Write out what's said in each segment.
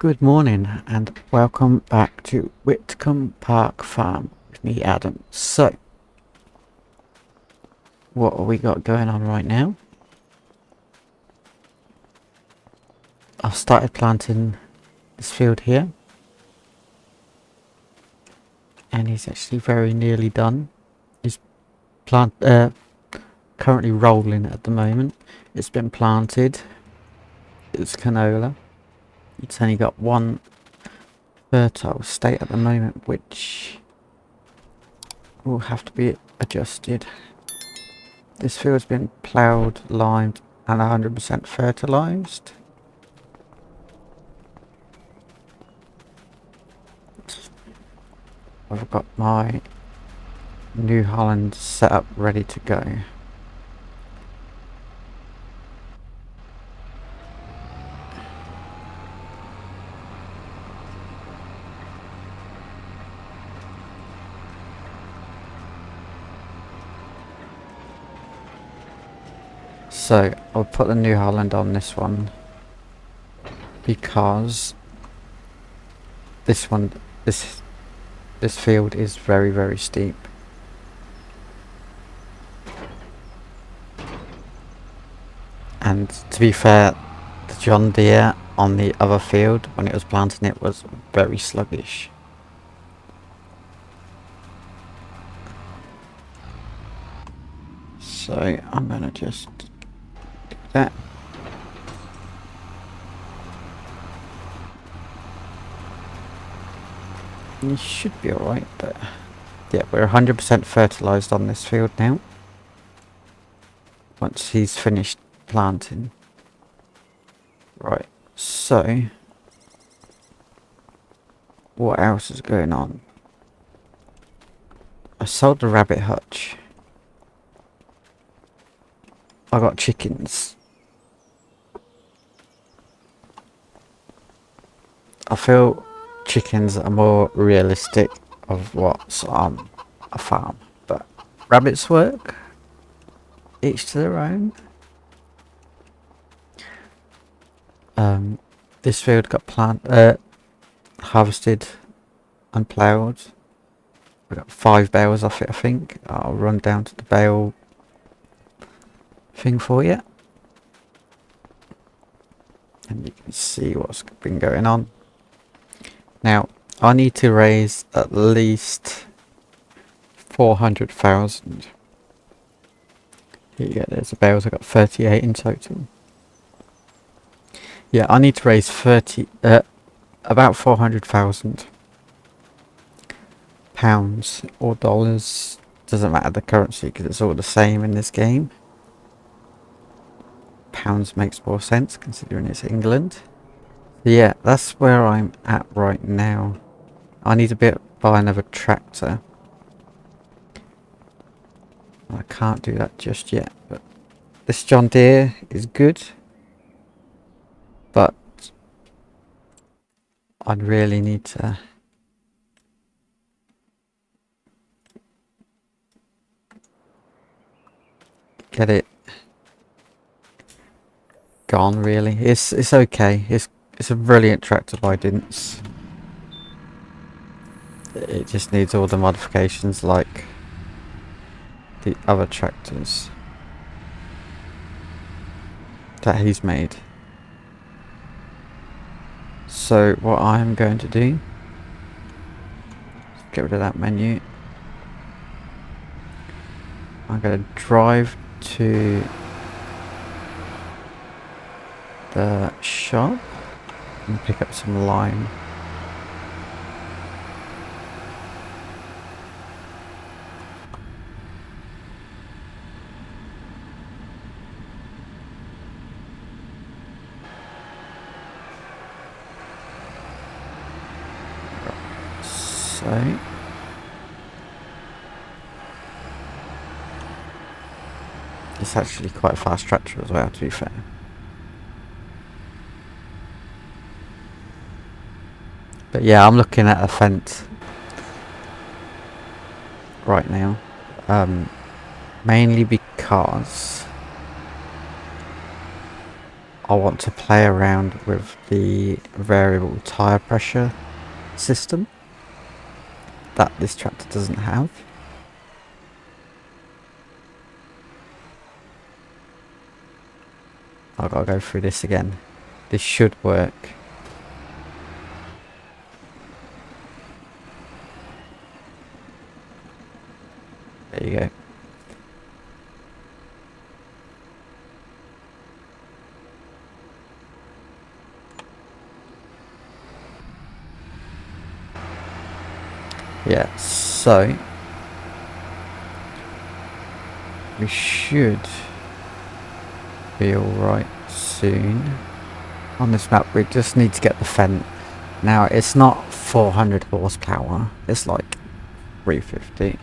Good morning and welcome back to Witcombe Park Farm with me, Adam. So, what have we got going on right now? I've started planting this field here, and he's actually very nearly done. He's currently rolling at the moment. It's been planted. It's canola. It's only got one fertile state at the moment, which will have to be adjusted. This field's been ploughed, limed, and 100% fertilised. I've got my New Holland set up ready to go. So I'll put the New Holland on this one because this field is very steep. And to be fair, the John Deere on the other field when it was planting it was very sluggish. So I'm gonna just do that. You should be alright, but yeah, we're 100% fertilised on this field now. Once he's finished planting. Right, so what else is going on? I sold the rabbit hutch. I got chickens. I feel chickens are more realistic of what's on a farm, but rabbits work. Each to their own. This field got harvested and ploughed. We got 5 bales off it, I think. I'll run down to the bale thing for you, and you can see what's been going on. Now, I need to raise at least 400,000. Here you go, there's the bales. I got 38 in total. Yeah, I need to raise about 400,000 pounds or dollars. Doesn't matter the currency because it's all the same in this game. Pounds makes more sense considering it's England. Yeah, that's where I'm at right now. I need to buy another tractor. I can't do that just yet, but this John Deere is good, but I'd really need to get it gone. Really, it's okay. It's a brilliant tractor by Dints. It just needs all the modifications like the other tractors that he's made. So what I'm going to do, get rid of that menu. I'm going to drive to the shop and pick up some lime. So it's actually quite a fast tractor as well, to be fair. But yeah, I'm looking at a fence right now, mainly because I want to play around with the variable tyre pressure system that this tractor doesn't have. I've got to go through this again. This should work. There you go. Yeah, so we should be alright soon. On this map we just need to get the fence. Now it's not 400 horsepower, it's like 350.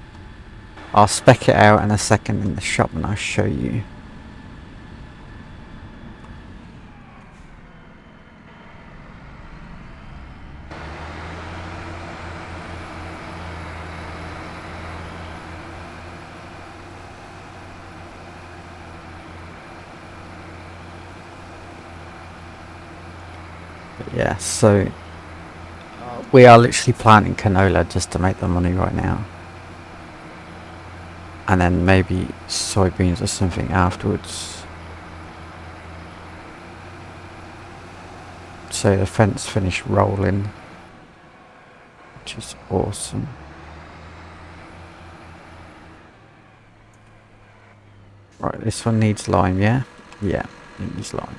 I'll spec it out in a second in the shop and I'll show you. But yeah, so we are literally planting canola just to make the money right now. And then maybe soybeans or something afterwards. So the fence finished rolling, which is awesome. Right, this one needs lime, yeah? Yeah, it needs lime.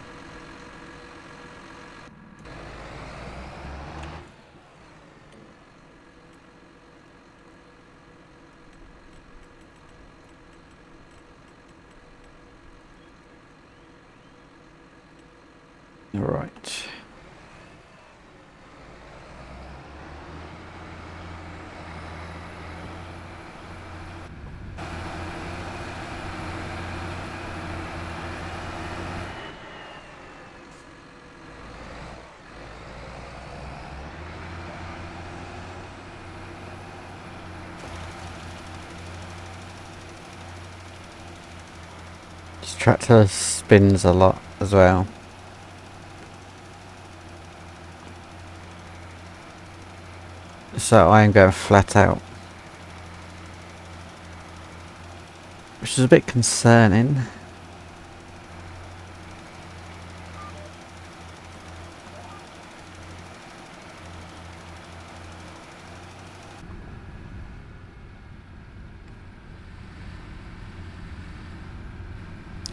Right. This tractor spins a lot as well. So I am going flat out, which is a bit concerning.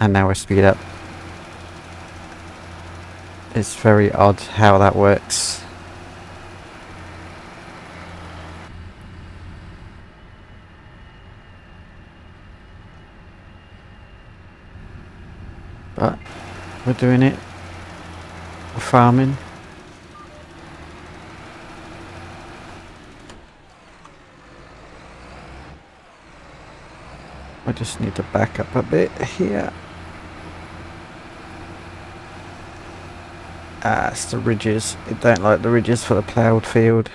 And now we're speed up. It's very odd how that works. But we're doing it. We're farming. I just need to back up a bit here. Ah, it's the ridges. I don't like the ridges for the ploughed field.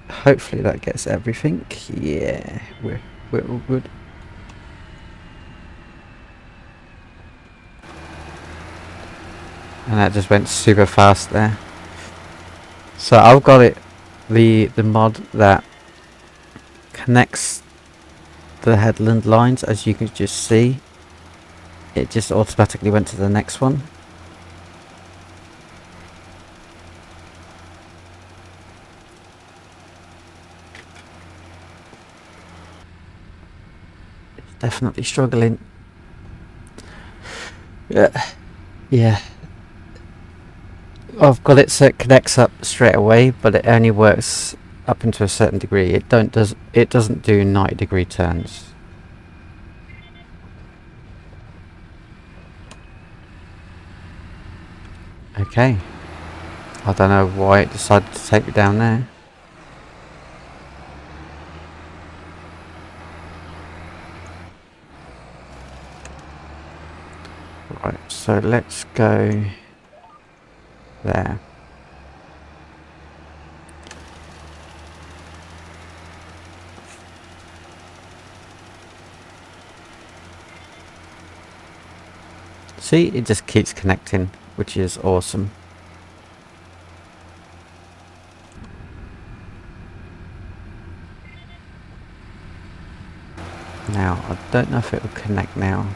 Hopefully that gets everything. Yeah, we're all good. And that just went super fast there. So I've got it, the mod that connects the headland lines, as you can just see. It just automatically went to the next one. It's definitely struggling. Yeah. I've got it so it connects up straight away, but it only works up into a certain degree. It doesn't do 90-degree turns. Okay. I don't know why it decided to take me down there. Right, so let's go there. See, it just keeps connecting, which is awesome. Now, I don't know if it will connect now.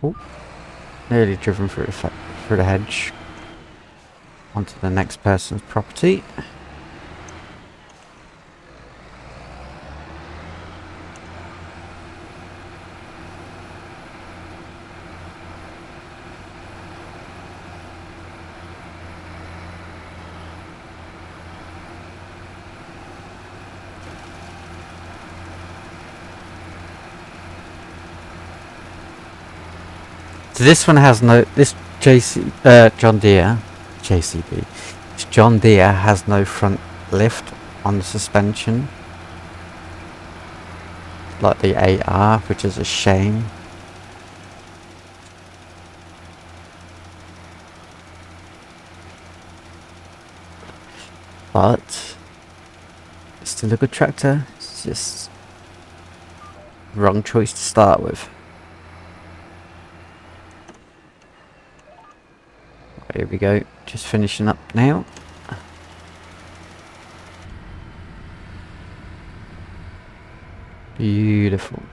Oh, nearly driven through the hedge onto the next person's property. So this one has no, this John Deere, JCB, this John Deere has no front lift on the suspension, like the 8R, which is a shame. But it's still a good tractor. It's just wrong choice to start with. Here we go, just finishing up now. Beautiful.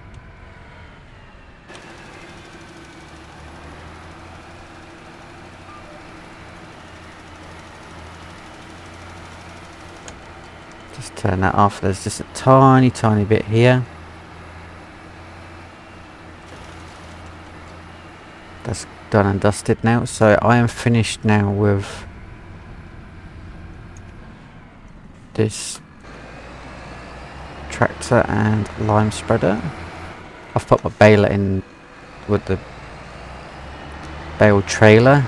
Just turn that off. There's just a tiny bit here. That's done and dusted now. So I am finished now with this tractor and lime spreader. I've put my baler in with the bale trailer.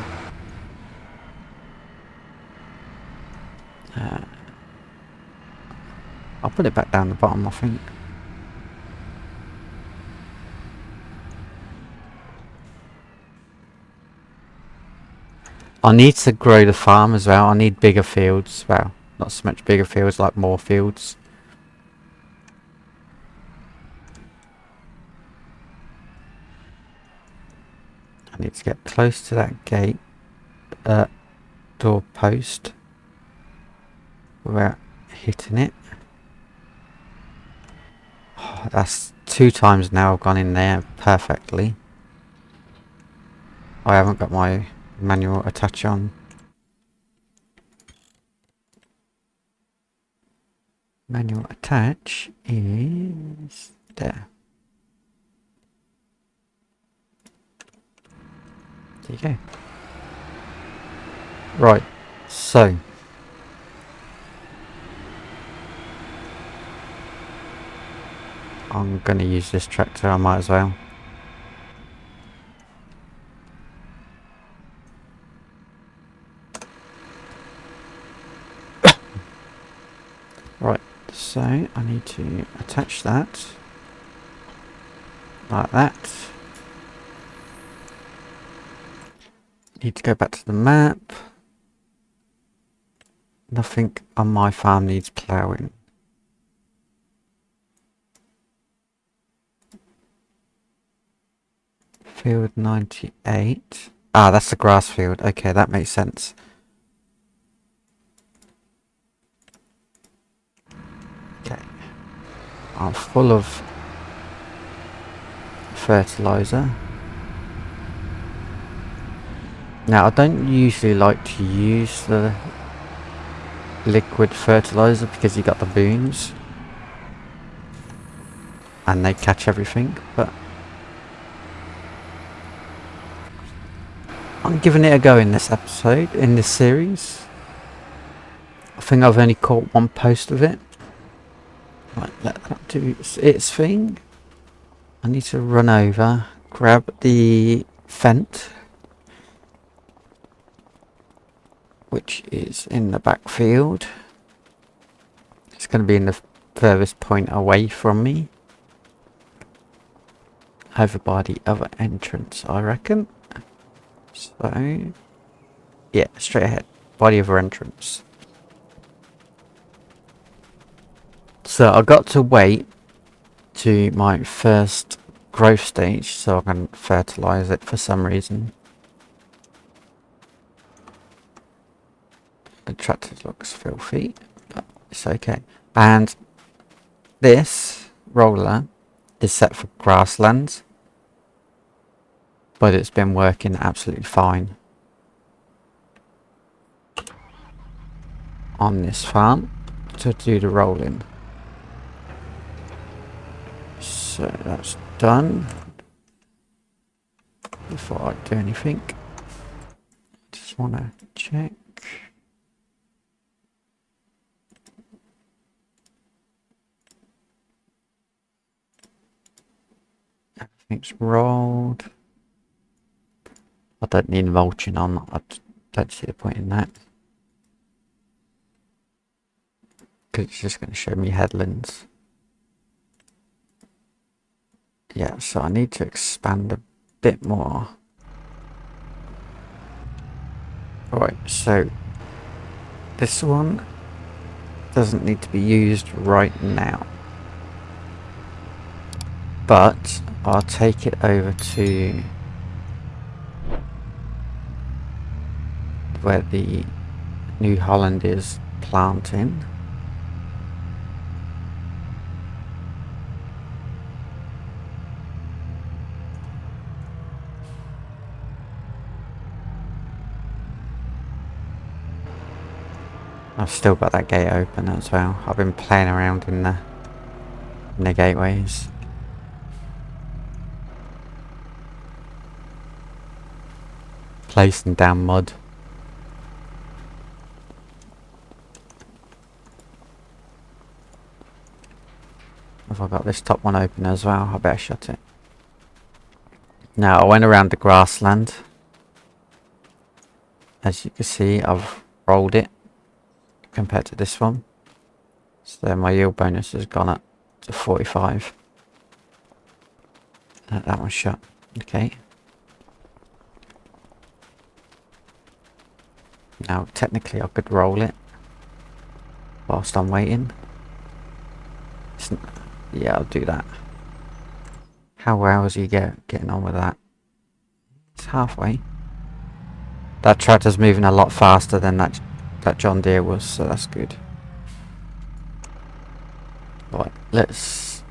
I'll put it back down the bottom, I think. I need to grow the farm as well. I need bigger fields. Well, not so much bigger fields, like more fields. I need to get close to that gate, door post, without hitting it. Oh, that's 2 times now I've gone in there perfectly. I haven't got my manual attach on. Manual attach is there. There you go. Right, so I'm gonna use this tractor, I might as well. Right, so I need to attach that like that. Need to go back to the map. Nothing on my farm needs ploughing. Field 98. Ah, that's the grass field. Okay, that makes sense. Okay. I'm full of fertilizer. Now, I don't usually like to use the liquid fertilizer because you got the booms and they catch everything, but I'm giving it a go in this episode, in this series. I think I've only caught 1 post of it. Right, let that do its thing. I need to run over, grab the fent, which is in the backfield. It's going to be in the furthest point away from me. Over by the other entrance, I reckon. So, yeah, straight ahead, by the other entrance. So I got to wait to my first growth stage so I can fertilize it for some reason. The tractor looks filthy, but it's okay. And this roller is set for grasslands, but it's been working absolutely fine on this farm to do the rolling. So that's done. Before I do anything, just want to check. Everything's rolled. I don't need mulching on. I don't see the point in that, because it's just going to show me headlands. Yeah, so I need to expand a bit more. Right, so this one doesn't need to be used right now, but I'll take it over to where the New Holland is planting. I've still got that gate open as well. I've been playing around in the gateways. Placing down mud. Have I got this top one open as well? I better shut it. Now I went around the grassland. As you can see, I've rolled it compared to this one. So my yield bonus has gone up to 45. That one's shut. Okay. Now technically I could roll it whilst I'm waiting. Yeah, I'll do that. How well is he getting on with that? It's halfway. That tractor's moving a lot faster than that John Deere was, so that's good. Right, let's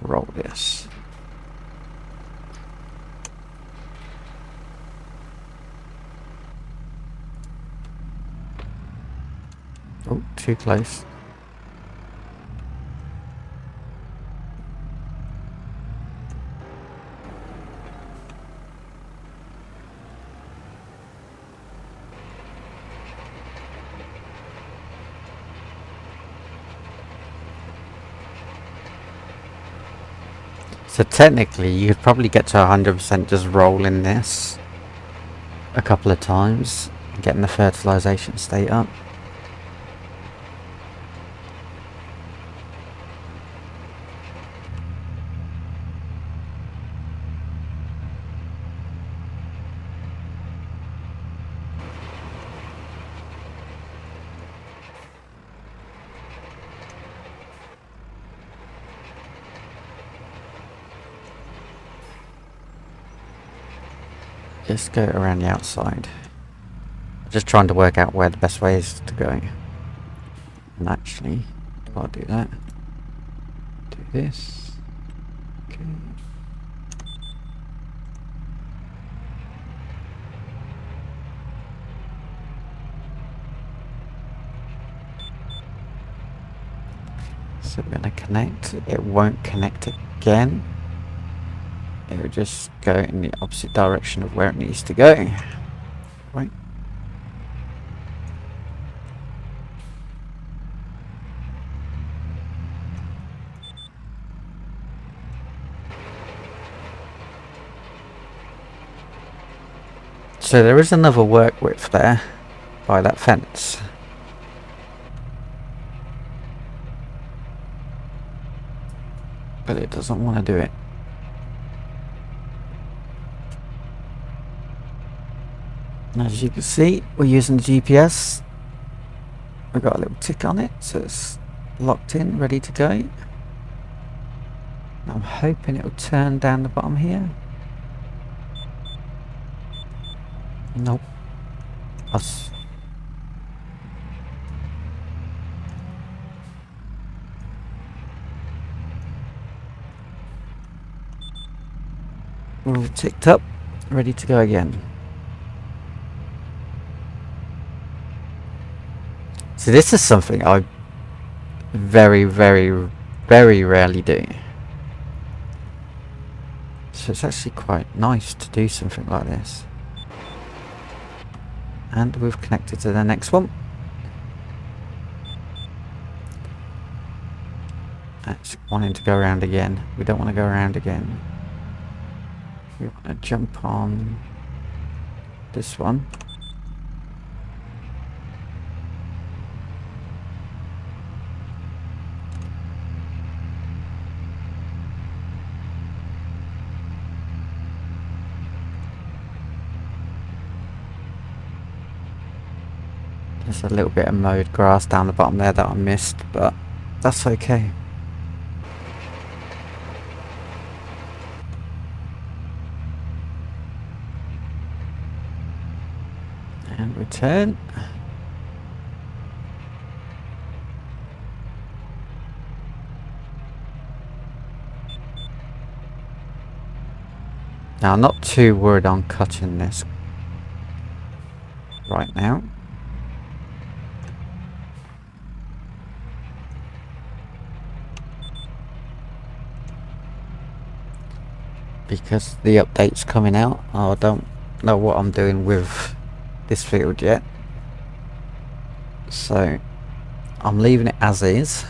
roll this. Oh, too close. So technically you could probably get to 100% just rolling this a couple of times and getting the fertilization state up. Just go around the outside. Just trying to work out where the best way is to go. And actually, I'll do that. Do this. Okay. So we're going to connect. It won't connect again. It will just go in the opposite direction of where it needs to go. Right. So there is another work width there by that fence. But it doesn't want to do it. As you can see, we're using the GPS. We've got a little tick on it, so it's locked in, ready to go. I'm hoping it'll turn down the bottom here. Nope. We're all ticked up, ready to go again. So this is something I very, very, very rarely do. So it's actually quite nice to do something like this. And we've connected to the next one. That's wanting to go around again. We don't want to go around again. We want to jump on this one. There's a little bit of mowed grass down the bottom there that I missed, but that's okay. And return. Now I'm not too worried on cutting this right now. Because the update's coming out. I don't know what I'm doing with this field yet. So I'm leaving it as is.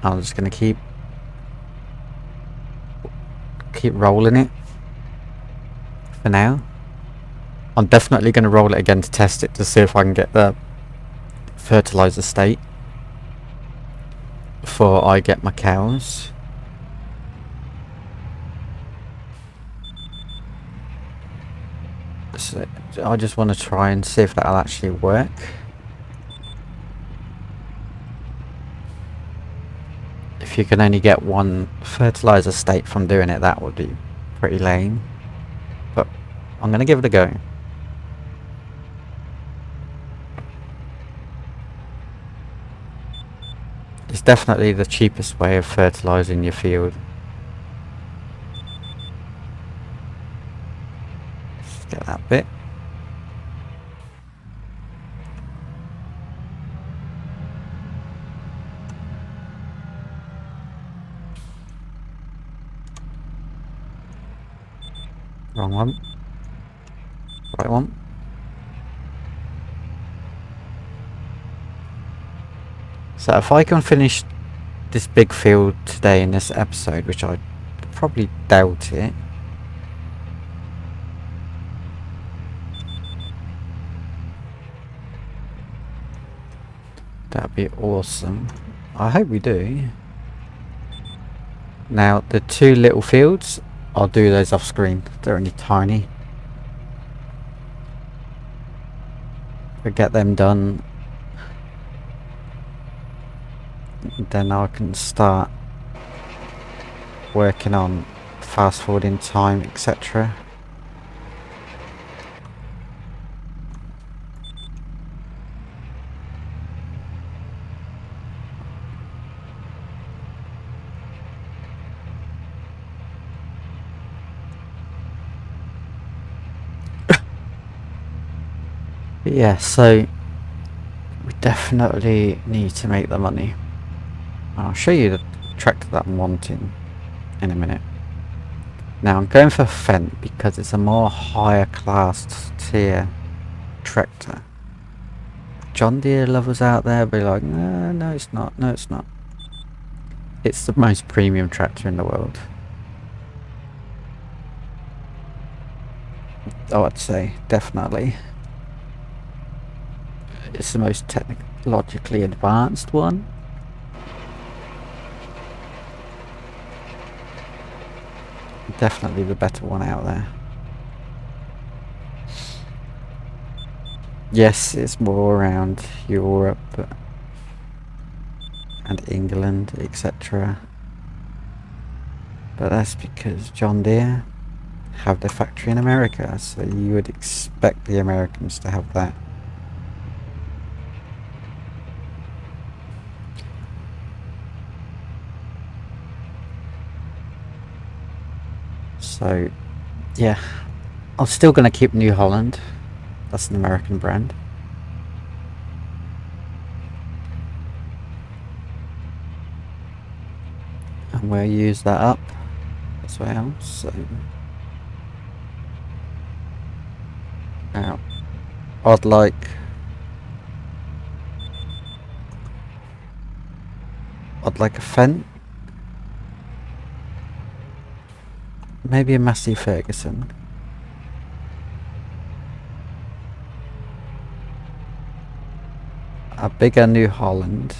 I'm just going to keep rolling it for now. I'm definitely going to roll it again to test it to see if I can get the fertilizer state before I get my cows. So I just want to try and see if that'll actually work. If you can only get one fertilizer state from doing it, that would be pretty lame. But I'm going to give it a go. It's definitely the cheapest way of fertilizing your field. Let's get that bit. Wrong one. Right one. So if I can finish this big field today in this episode, which I probably doubt it. That'd be awesome. I hope we do. Now the two little fields, I'll do those off screen. They're only tiny. We'll get them done. Then I can start working on fast forwarding time, etc. Yeah, so we definitely need to make the money. I'll show you the tractor that I'm wanting in a minute. Now I'm going for Fendt because it's a more higher class tier tractor. John Deere lovers out there be like, no, no it's not, no it's not. It's the most premium tractor in the world. Oh, I'd say, definitely. It's the most technologically advanced one. Definitely the better one out there. Yes, it's more around Europe and England, etc. But that's because John Deere have their factory in America, so you would expect the Americans to have that. So, yeah, I'm still going to keep New Holland. That's an American brand. And we'll use that up as well. So, now, I'd like a Fendt. Maybe a Massey Ferguson. A bigger New Holland.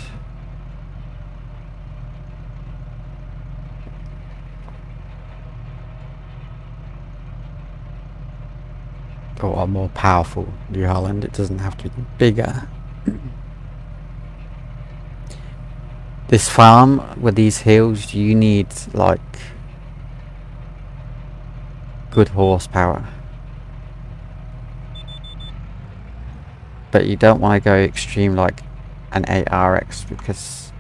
Or a more powerful New Holland. It doesn't have to be bigger. This farm with these hills, you need like good horsepower. But you don't want to go extreme like an 8RX because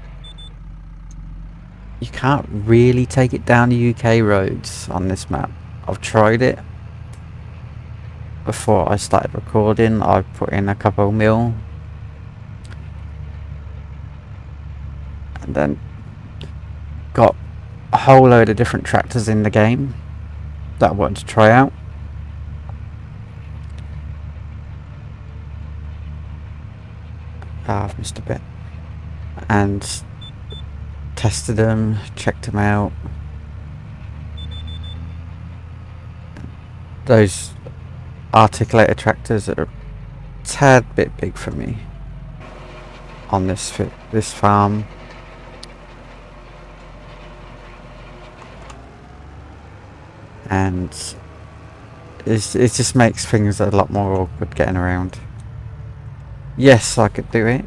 you can't really take it down the UK roads on this map. I've tried it before I started recording. I put in a couple mil and then got a whole load of different tractors in the game that I wanted to try out. I've missed a bit. And tested them, checked them out. Those articulated tractors are a tad bit big for me on this farm. And it just makes things a lot more awkward getting around. Yes, I could do it,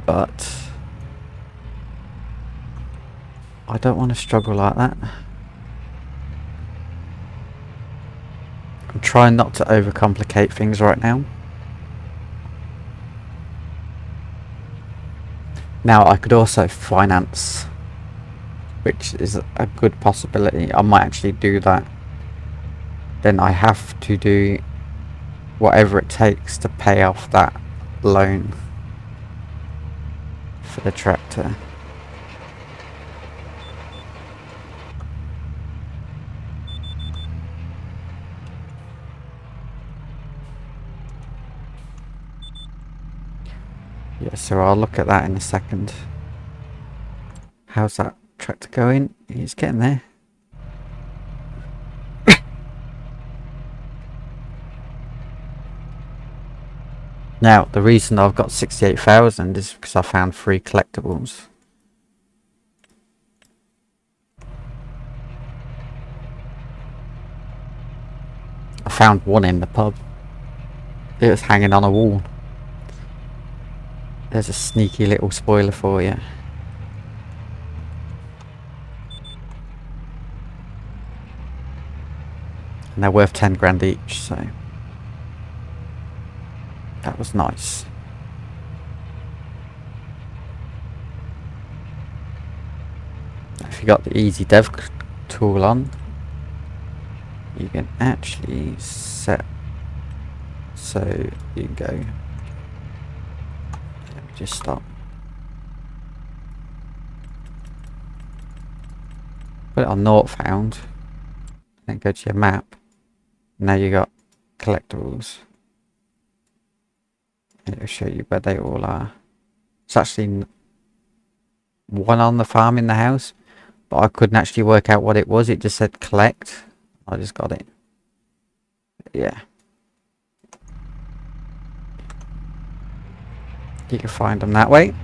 but I don't want to struggle like that. I'm trying not to overcomplicate things right now. Now I could also finance, which is a good possibility. I might actually do that. Then I have to do whatever it takes to pay off that loan for the tractor. Yeah, so I'll look at that in a second. How's that tractor going? He's getting there. Now, the reason I've got 68,000 is because I found 3 collectibles. I found one in the pub. It was hanging on a wall. There's a sneaky little spoiler for you. And they're worth 10 grand each, so that was nice. If you got the easy dev tool on, you can actually set so you can go. Let me just stop. Put it on not found, then go to your map. Now you got collectibles. It'll show you where they all are. It's actually one on the farm in the house, but I couldn't actually work out what it was. It just said collect. I just got it. Yeah. You can find them that way.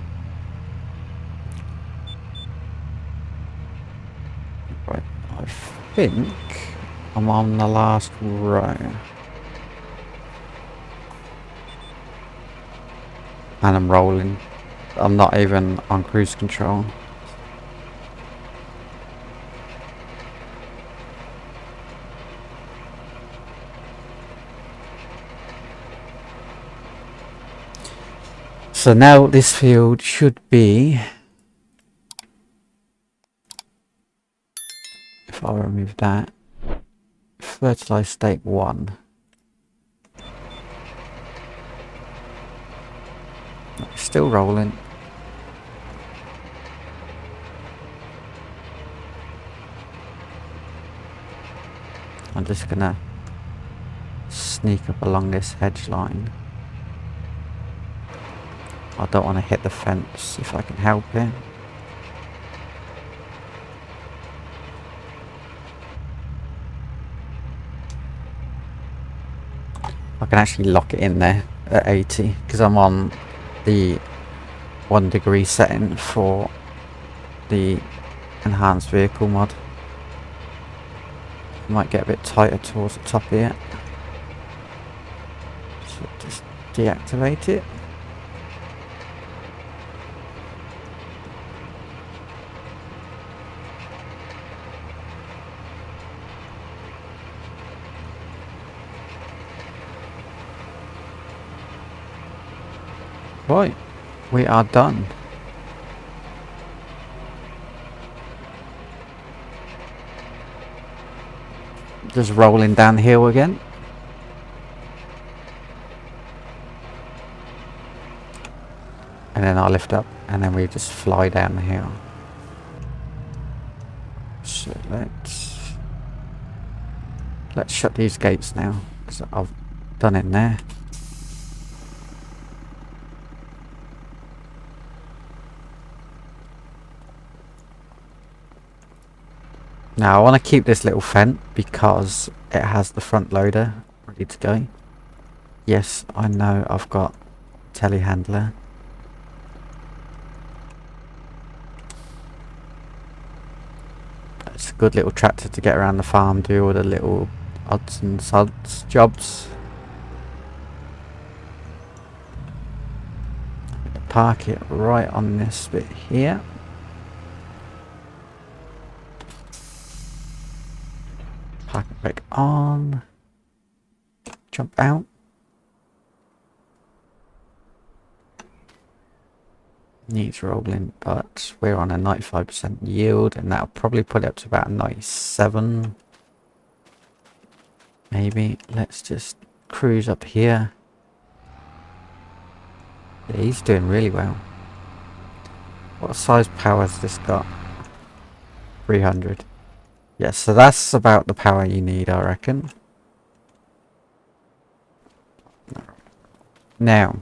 Right, I think I'm on the last row. And I'm rolling. I'm not even on cruise control. So now this field should be, if I remove that, fertilized state 1. Still rolling. I'm just gonna sneak up along this hedge line. I don't want to hit the fence if I can help it. I can actually lock it in there at 80 because I'm on the 1 degree setting for the enhanced vehicle mod. Might get a bit tighter towards the top here. So just deactivate it. Right, we are done. Just rolling downhill again. And then I lift up and then we just fly down the hill. So let's shut these gates now because I've done in there. Now I want to keep this little fence because it has the front loader ready to go. Yes, I know I've got telehandler. It's a good little tractor to get around the farm, do all the little odds and sods jobs. Park it right on this bit here. Park it back on. Jump out. Needs rolling, but we're on a 95% yield, and that'll probably put it up to about 97. Maybe. Let's just cruise up here. Yeah, he's doing really well. What size power has this got? 300. Yeah, so that's about the power you need, I reckon. Now,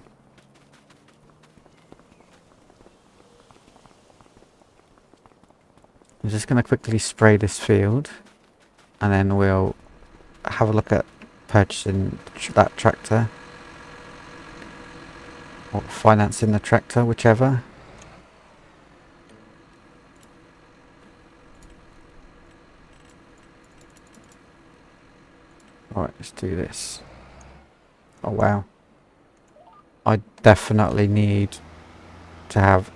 I'm just going to quickly spray this field, and then we'll have a look at purchasing that tractor, or financing the tractor, whichever. Alright, let's do this. Oh wow. I definitely need to have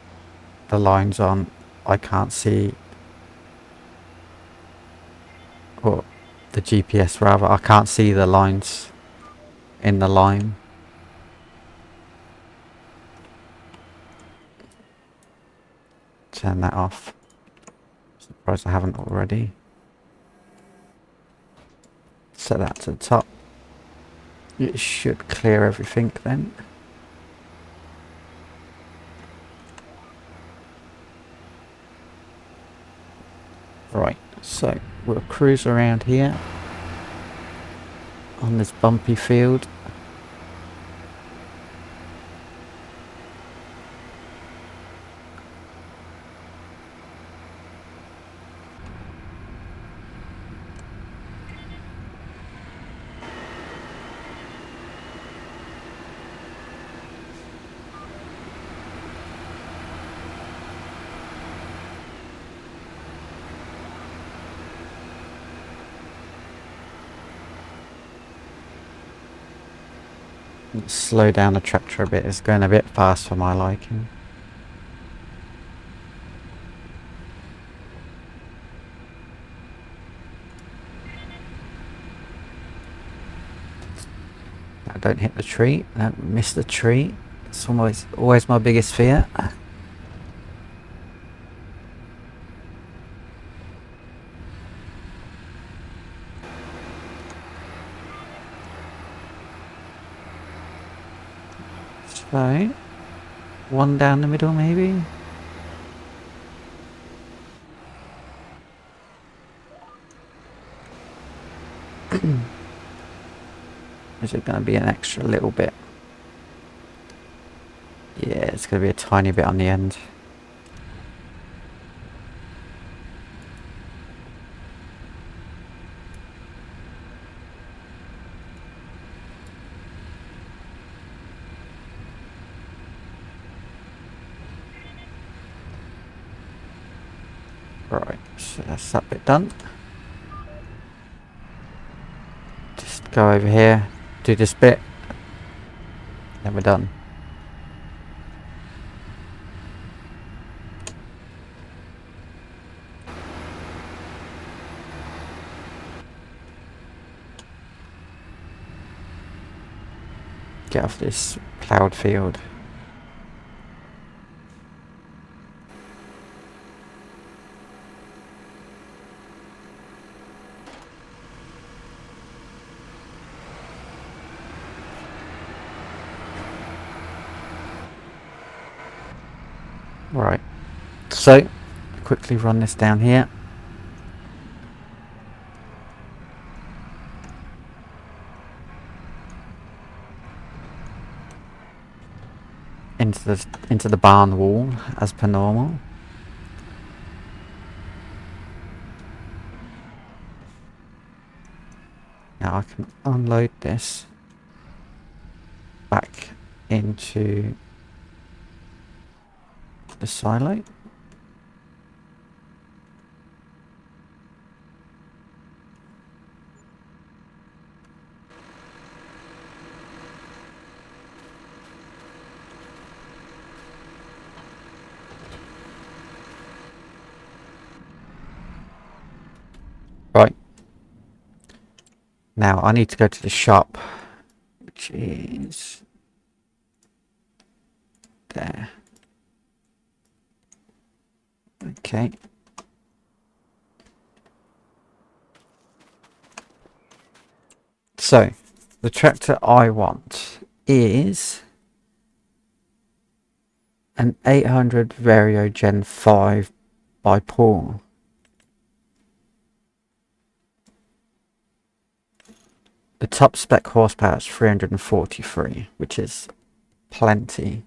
the lines on. I can't see, or the GPS rather, I can't see the lines in the line. Turn that off. Surprised I haven't already. Set that to the top. It should clear everything then. Right, so we'll cruise around here on this bumpy field. Slow down the tractor a bit. It's going a bit fast for my liking. Now don't hit the tree. Don't miss the tree. It's always my biggest fear. So, one down the middle maybe? Is it going to be an extra little bit? Yeah, it's going to be a tiny bit on the end. Right, so that's that bit done. Just go over here, do this bit, then we're done. Get off this ploughed field. Right, so quickly run this down here. Into the barn wall as per normal. Now I can unload this back into the silo. Right. Now I need to go to the shop, which is there. Okay. So, the tractor I want is an 800 Vario Gen 5 by Paul. The top spec horsepower is 343, which is plenty.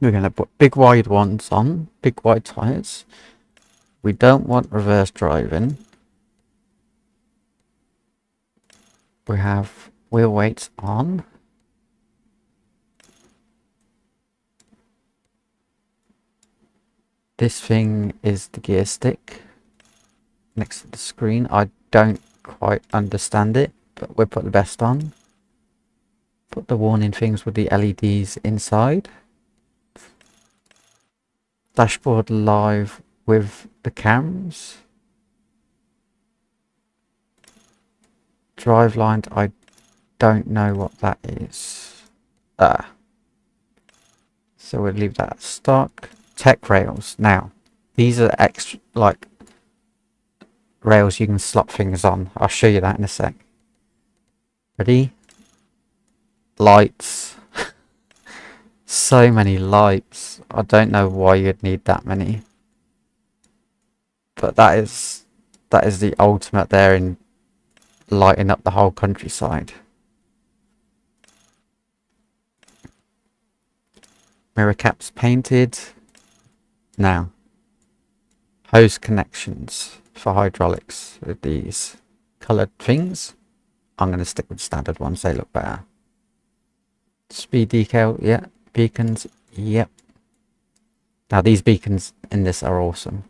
We're going to put big wide ones on, big wide tyres. We don't want reverse driving. We have wheel weights on. This thing is the gear stick next to the screen. I don't quite understand it, but we'll put the best on. Put the warning things with the LEDs inside. Dashboard live with the cams. Drive lines, I don't know what that is. So we'll leave that stock. Tech rails. Now, these are extra, like, rails you can slot things on. I'll show you that in a sec. Ready? Lights. So many lights. I don't know why you'd need that many. But that is the ultimate there in lighting up the whole countryside. Mirror caps painted. Now, hose connections for hydraulics with these coloured things. I'm going to stick with standard ones, they look better. Speed decal, yeah. Beacons, yep. Now these beacons in this are awesome.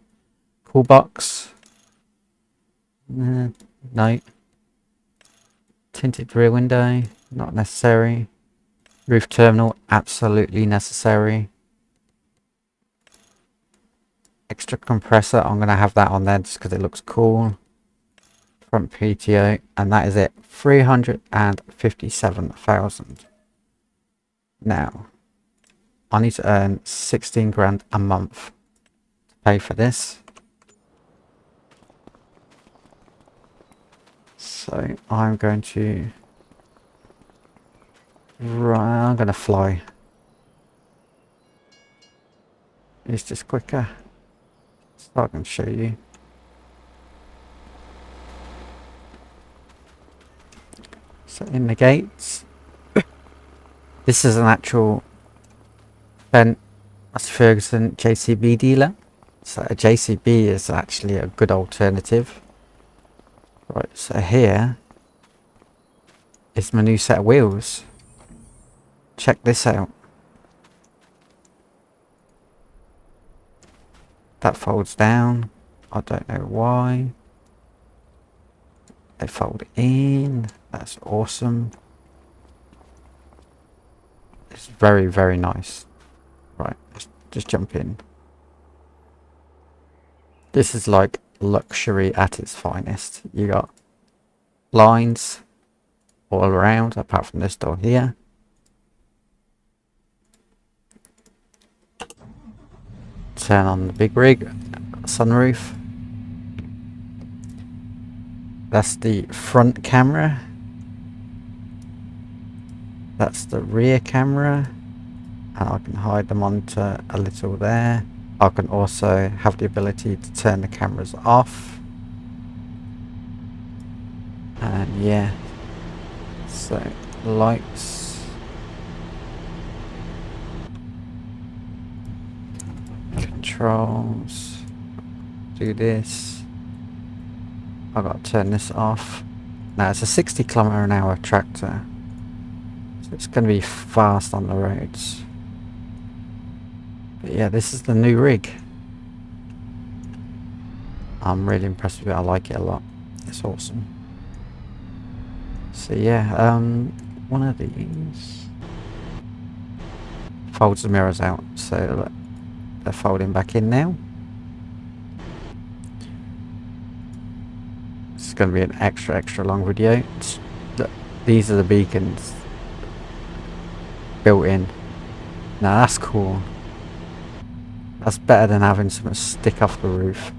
box. No. Tinted rear window, not necessary. Roof terminal, absolutely necessary. Extra compressor, I'm going to have that on there just because it looks cool. Front PTO, and that is it. 357,000. Now, I need to earn 16 grand a month to pay for this. So I'm going to... Right, I'm going to fly. It's just quicker. So I can show you. So in the gates. This is an actual Ben Ferguson JCB dealer. So a JCB is actually a good alternative. Right, so here is my new set of wheels. Check this out. That folds down. I don't know why. They fold in. That's awesome. It's very, very nice. Right, let's just jump in. This is like luxury at its finest. You got lines all around, apart from this door here. Turn on the big rig, sunroof. That's the front camera. That's the rear camera. And I can hide the monitor a little there. I can also have the ability to turn the cameras off. And yeah. So, lights. Controls. Do this. I've got to turn this off. Now it's a 60 km/h tractor. So it's going to be fast on the roads. But yeah, this is the new rig. I'm really impressed with it. I like it a lot. It's awesome. So yeah, one of these folds the mirrors out. So they're folding back in now. It's going to be an extra long video. These are the beacons built in. Now that's cool. That's better than having something stick off the roof.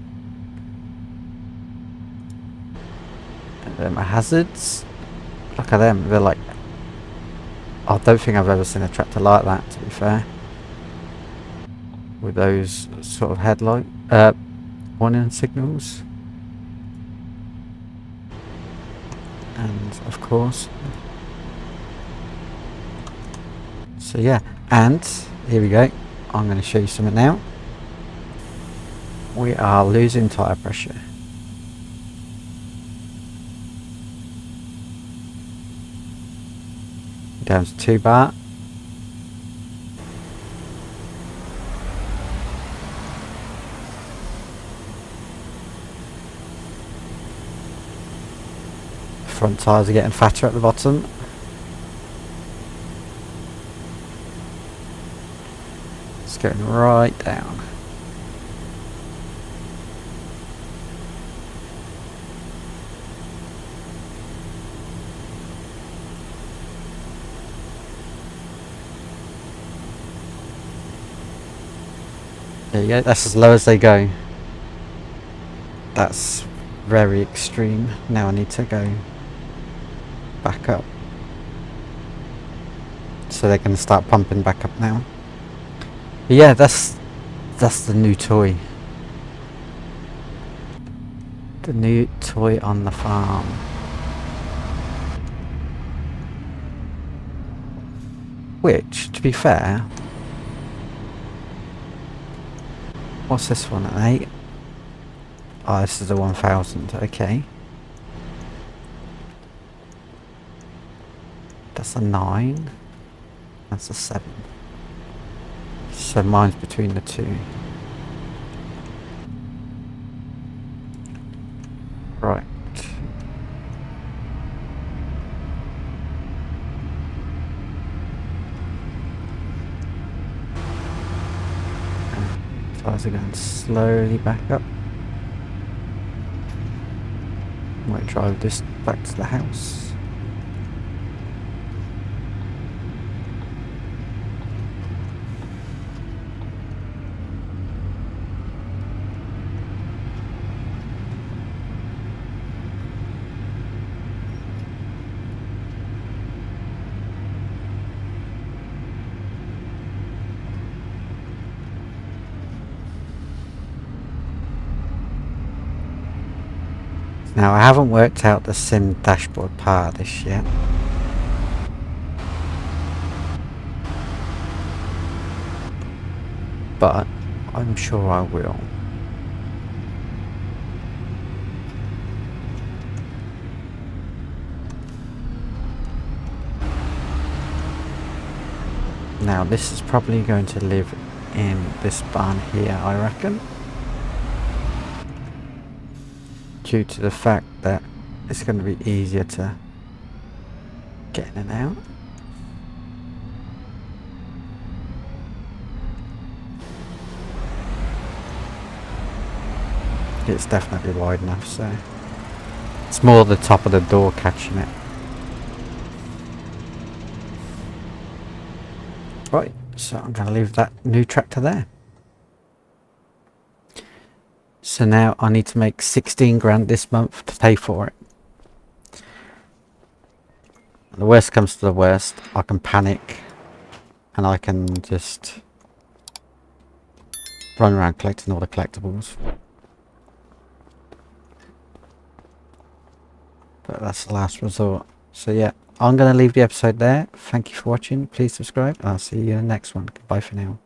And then my hazards. Look at them. They're like... I don't think I've ever seen a tractor like that, to be fair. With those sort of headlight warning signals. And of course. So yeah, and here we go. I'm going to show you something now. We are losing tyre pressure. Down to 2 bar. Front tyres are getting fatter at the bottom. It's going right down. There you go, that's as low as they go. That's very extreme. Now I need to go back up. So they're going to start pumping back up now. But yeah, that's the new toy. The new toy on the farm. Which, to be fair... What's this one, an 8? Oh, this is a 1000, okay. That's a 9. That's a 7. So mine's between the two. Right. Tires are going slowly back up. Might drive this back to the house. Now I haven't worked out the sim dashboard part of this yet. But I'm sure I will. Now this is probably going to live in this barn here, I reckon. Due to the fact that it's going to be easier to get in and out. It's definitely wide enough, so it's more the top of the door catching it. Right, so I'm going to leave that new tractor there. So now I need to make 16 grand this month to pay for it. The worst comes to the worst, I can panic and I can just run around collecting all the collectibles. But that's the last resort. So yeah, I'm going to leave the episode there. Thank you for watching. Please subscribe and I'll see you in the next one. Goodbye for now.